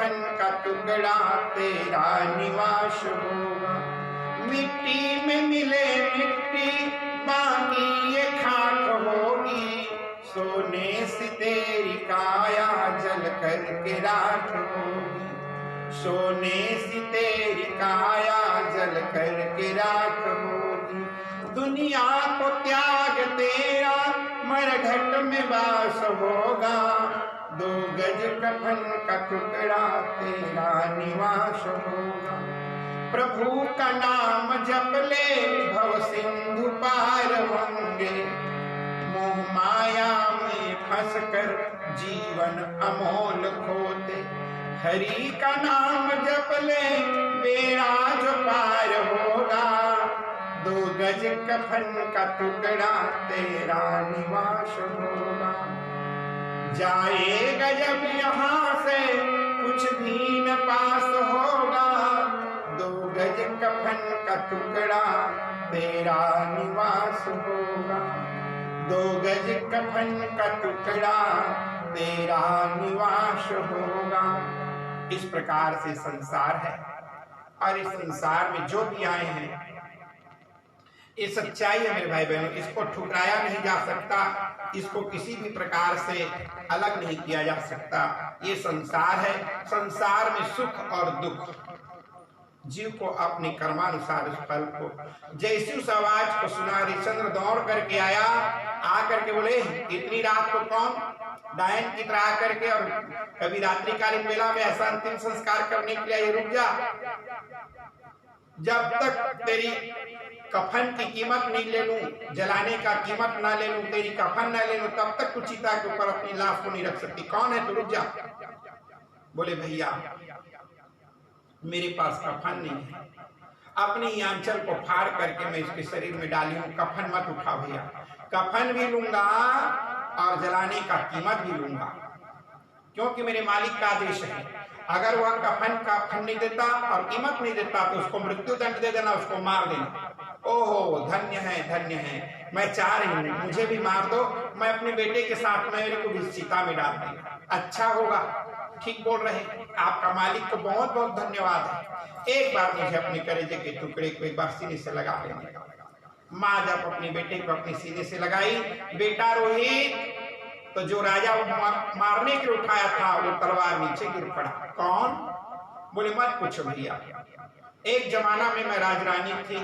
कफन का टुकड़ा तेरा निवास होगा। मिट्टी में मिले मिट्टी बाकी ये खाक होगी, सोने से तेरी काया जल करके राख होगी, सोने से तेरी काया जल करके राख होगी। दुनिया को त्याग तेरा मरघट में वास होगा, 2 गज कफन का टुकड़ा तेरा निवास होगा। प्रभु का नाम जप ले भव सिंधु पार होंगे, मोह माया में फंस कर जीवन अमोल खोते। हरि का नाम जप ले बेड़ा जो पार होगा, 2 गज कफन का टुकड़ा तेरा निवास होगा। जाएगा जब यहाँ से कुछ भी न पास होगा, 2 गज कफन का टुकड़ा तेरा निवास होगा, 2 गज कफन का टुकड़ा तेरा निवास होगा। इस प्रकार से संसार है और इस संसार में जो भी आए हैं ये सच्चाई है मेरे भाई बहनों, इसको ठुकराया नहीं जा सकता, इसको किसी भी प्रकार से अलग नहीं किया जा सकता। ये संसार है, संसार में सुख और दुख जीव को अपने कर्मानुसार उस फल को। जैसी उस आवाज को सुना हरिश्चंद्र दौड़ करके आया, आकर के बोले इतनी रात को कौन डायन की तरह आकर के, और कभी रात्रिकालीन मेला में ऐसा अंतिम संस्कार करने के लिए रुक जा, जब तक तेरी कफन की कीमत नहीं ले लूं, जलाने का कीमत ना ले लूं, तेरी कफन ना ले लूं, तब तक तू चिता के ऊपर अपनी लाश को नहीं रख सकती। कौन है तू, रुक जा। बोले भैया मेरे पास कफन नहीं है, अपनी आंचल को फाड़ करके मैं इसके शरीर में डाली हूं, कफन मत उठा भैया। कफन भी लूंगा और जलाने का कीमत भी लूंगा, क्योंकि मेरे मालिक का आदेश है। अगर वह कफन नहीं देता और कीमत नहीं देता तो उसको मृत्यु दंड दे देना, उसको मार देना। ओहो धन्य है, मैं चाह रही हूँ मुझे भी मार दो, मैं अपने बेटे के साथ मेरे को भी चिता में डाल देना, अच्छा होगा। ठीक बोल रहे, आपका मालिक को बहुत बहुत धन्यवाद है। एक बार मुझे अपने कलेजे के टुकड़े को एक बार सीने से लगा लेने। माँ जब अपने बेटे को अपने सीने से लगाई, बेटा रोहित, तो जो राजा मारने के लिए उठाया था वो तलवार नीचे गिर पड़ा। कौन? बोले मत पूछो भैया, एक जमाना में मैं राजरानी थी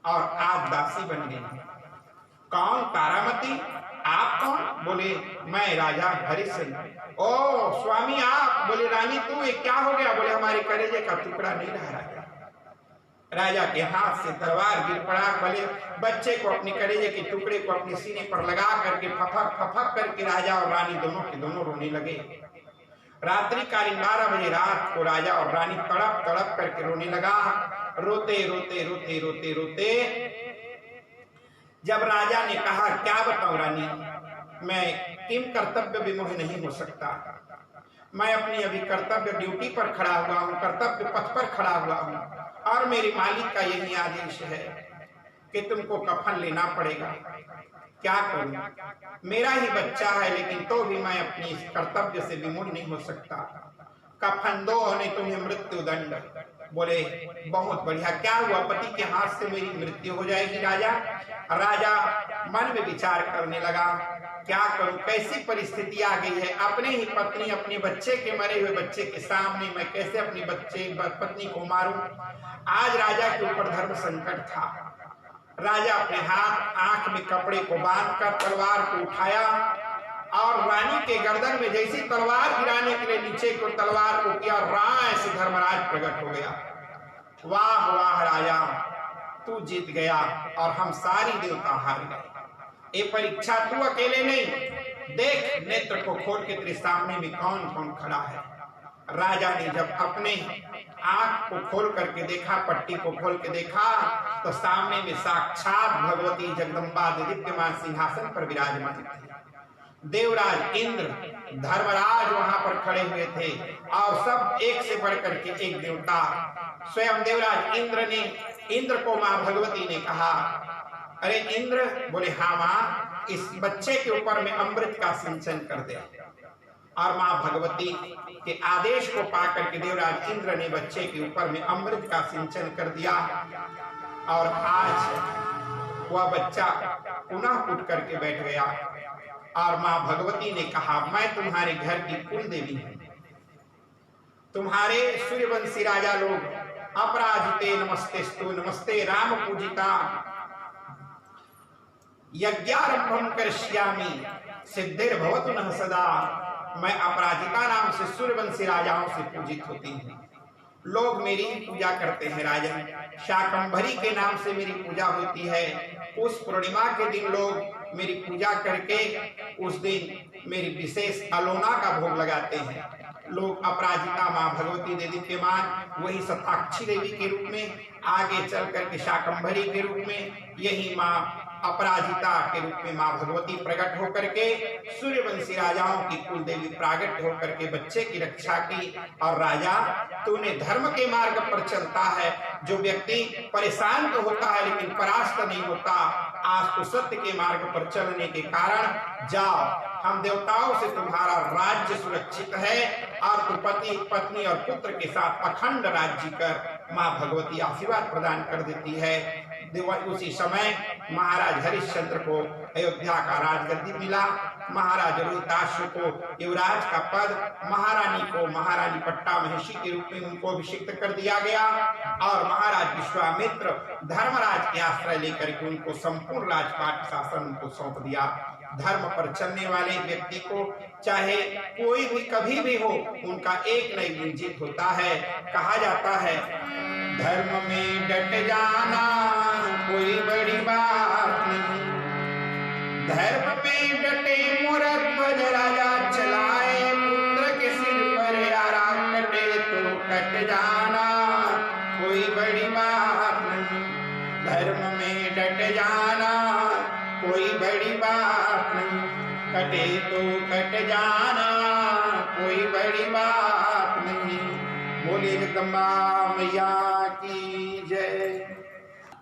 और आज दासी बन गई। कौन? तारामती। आप कौन? बोले मैं राजा हरिश्चंद्र। ओ स्वामी आप? बोले रानी तू, ये क्या हो गया? बोले हमारे कलेजे का टुकड़ा नहीं रहा। राजा के हाथ से तलवार गिर पड़ा। बोले बच्चे को अपने कलेजे के टुकड़े को अपने सीने पर लगा करके फफक करके राजा और रानी दोनों के दोनों रोने लगे। रात्रिकालीन 12 बजे रात को राजा और रानी तड़प तड़प करके रोने लगा। रोते रोते रोते रोते रोते जब राजा ने कहा क्या बताऊं रानी, मैं किम कर्तव्य विमोह नहीं हो सकता, मैं अपनी अभी कर्तव्य ड्यूटी पर खड़ा हुआ हूँ, कर्तव्य पथ पर खड़ा हुआ हूँ और मेरे मालिक का यही आदेश है कि तुमको कफन लेना पड़ेगा। क्या करूं? मेरा ही बच्चा है, लेकिन तो भी मैं अपनी इस कर्तव्य से विमुख नहीं हो सकता। कफन दो नहीं तुम्हें मृत्यु दंड। बोले बहुत बढ़िया, क्या हुआ? पति के हाथ से मेरी मृत्यु हो जाएगी राजा? राजा मन में विचार करने लगा, क्या करूं, कैसी परिस्थिति आ गई है, अपने ही पत्नी अपने बच्चे के मरे हुए बच्चे के सामने मैं कैसे अपनी पत्नी को मारूं? आज राजा के ऊपर धर्म संकट था। राजा अपने हाथ आंख में कपड़े को बांधकर तलवार को उठाया और रानी के गर्दन में जैसी तलवार गिराने के लिए नीचे को तलवार को किया, राय से धर्मराज प्रकट हो गया। वाह वाह राजा, तू जीत गया और हम सारी देवता हार गए। ये परीक्षा तू अकेले नहीं, देख नेत्र को खोल के तेरे सामने में कौन कौन खड़ा है। राजा ने जब अपने आंख को खोल करके देखा, पट्टी को खोल के देखा, तो सामने में साक्षात भगवती जगदम्बा दिव्यमान सिंहासन पर विराजमान थी। देवराज इंद्र, धर्मराज वहां पर खड़े हुए थे और सब एक से बढ़कर के एक देवता। स्वयं देवराज इंद्र को मां भगवती ने कहा, अरे इंद्र। बोले हाँ मां, इस बच्चे के ऊपर में अमृत का सिंचन कर दे। और मां भगवती के आदेश को पाकर के देवराज इंद्र ने बच्चे के ऊपर में अमृत का सिंचन कर दिया और आज वह बच्चा पुनः उठ करके बैठ गया। और मां भगवती ने कहा, मैं तुम्हारे घर की कुल देवी हूं। तुम्हारे सूर्यवंशी राजा लोग अपराजिते नमस्तेस्तु, नमस्ते राम पूजिता, यज्ञारंभम करिष्यामि सिद्धिर्भवतु नः सदा। मैं अपराजिता नाम से सूर्यवंशी राजाओं से पूजित होती हूँ। लोग मेरी पूजा करते हैं राजन। शाकंभरी के नाम से मेरी पूजा होती है। उस पूर्णिमा के दिन लोग मेरी पूजा करके उस दिन मेरी विशेष अलोना का भोग लगाते हैं। लोग अपराजिता मां भगवती देवी के मान वही शताक्षी देवी के रूप में, आगे चल करके शाकंभरी के रूप में, यही मां अपराजिता के रूप में मां भगवती प्रकट होकर के सूर्यवंशी राजाओं की कुल देवी प्रागट होकर के बच्चे की रक्षा की। और राजा, तूने धर्म के मार्ग पर चलता है। जो व्यक्ति परेशान तो होता है लेकिन परास्त नहीं होता। आज तो सत्य के मार्ग पर चलने के कारण जाओ, हम देवताओं से तुम्हारा राज्य सुरक्षित है और तू पति पत्नी और पुत्र के साथ अखंड राज्य कर। मां भगवती आशीर्वाद प्रदान कर देती है। उसी समय महाराज हरिश्चंद्र को अयोध्या का राजगद्दी मिला। महाराज रोहिताश्व को युवराज का पद, महारानी को महारानी पट्टा महिषी के रूप में उनको अभिषिक्त कर दिया गया। और महाराज विश्वामित्र धर्मराज के आश्रय लेकर के उनको संपूर्ण राजपाट शासन उनको सौंप दिया। धर्म पर चलने वाले व्यक्ति को चाहे कोई भी कभी भी हो, उनका एक न एक दिन जीत होता है। कहा जाता है, धर्म में डट जाना कोई बड़ी बात नहीं। धर्म में डटे मुरब्बज राजा चलाए, पुत्र के सिर पर यारा कटे तो कट जाना कोई बड़ी बात नहीं। धर्म में डट जाना कोई बड़ी बात नहीं, कटे तो कट जाना कोई बड़ी बात नहीं। बोले जगदम्बा मैया की